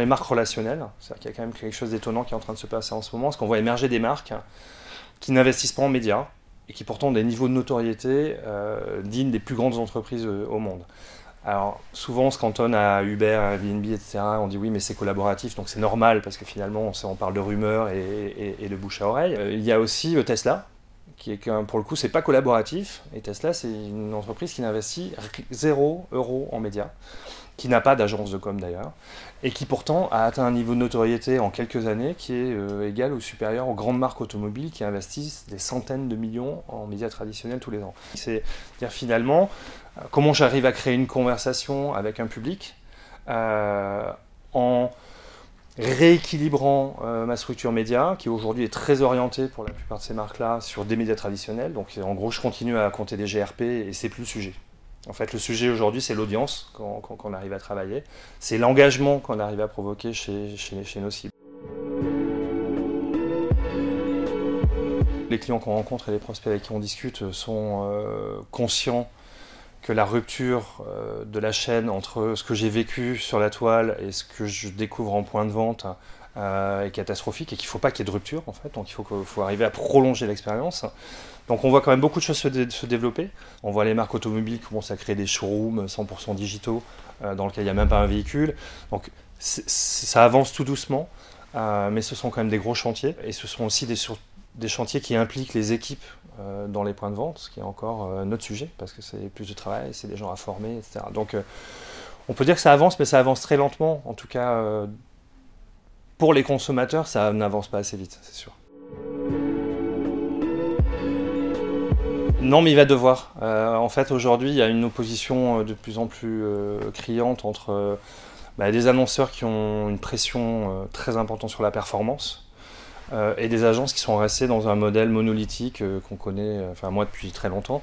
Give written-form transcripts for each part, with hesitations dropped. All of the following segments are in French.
marques relationnelles. C'est-à-dire qu'il y a quand même quelque chose d'étonnant qui est en train de se passer en ce moment, parce qu'on voit émerger des marques qui n'investissent pas en médias et qui pourtant ont des niveaux de notoriété dignes des plus grandes entreprises au monde. Alors souvent on se cantonne à Uber, Airbnb, etc. On dit oui mais c'est collaboratif, donc c'est normal parce que finalement on parle de rumeurs et de bouche à oreille. Il y a aussi Tesla, qui est pour le coup c'est pas collaboratif, et Tesla c'est une entreprise qui n'investit 0 € en médias, qui n'a pas d'agence de com d'ailleurs, et qui pourtant a atteint un niveau de notoriété en quelques années qui est égal ou supérieur aux grandes marques automobiles qui investissent des centaines de millions en médias traditionnels tous les ans. C'est-à-dire finalement comment j'arrive à créer une conversation avec un public en rééquilibrant ma structure média, qui aujourd'hui est très orientée pour la plupart de ces marques-là sur des médias traditionnels. Donc en gros, je continue à compter des GRP et c'est plus le sujet. En fait, le sujet aujourd'hui, c'est l'audience qu'on arrive à travailler. C'est l'engagement qu'on arrive à provoquer chez nos cibles. Les clients qu'on rencontre et les prospects avec qui on discute sont conscients que la rupture de la chaîne entre ce que j'ai vécu sur la toile et ce que je découvre en point de vente est catastrophique et qu'il ne faut pas qu'il y ait de rupture en fait. Donc il faut arriver à prolonger l'expérience. Donc on voit quand même beaucoup de choses se développer. On voit les marques automobiles qui commencent à créer des showrooms 100% digitaux dans lesquels il n'y a même pas un véhicule. Donc ça avance tout doucement, mais ce sont quand même des gros chantiers et ce sont aussi des chantiers qui impliquent les équipes dans les points de vente, ce qui est encore notre sujet, parce que c'est plus de travail, c'est des gens à former, etc. Donc on peut dire que ça avance, mais ça avance très lentement. En tout cas, pour les consommateurs, ça n'avance pas assez vite, c'est sûr. Non, mais il va devoir. En fait, aujourd'hui, il y a une opposition de plus en plus criante entre des annonceurs qui ont une pression très importante sur la performance, et des agences qui sont restées dans un modèle monolithique qu'on connaît, enfin moi depuis très longtemps,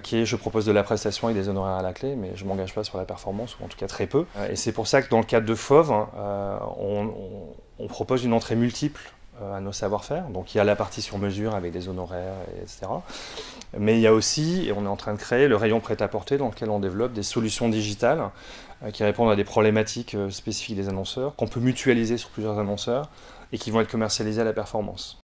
qui est je propose de la prestation et des honoraires à la clé, mais je ne m'engage pas sur la performance, ou en tout cas très peu. Et c'est pour ça que dans le cadre de Fauve, on propose une entrée multiple à nos savoir-faire. Donc il y a la partie sur mesure avec des honoraires, etc. Mais il y a aussi, et on est en train de créer, le rayon prêt-à-porter dans lequel on développe des solutions digitales qui répondent à des problématiques spécifiques des annonceurs, qu'on peut mutualiser sur plusieurs annonceurs, et qui vont être commercialisés à la performance.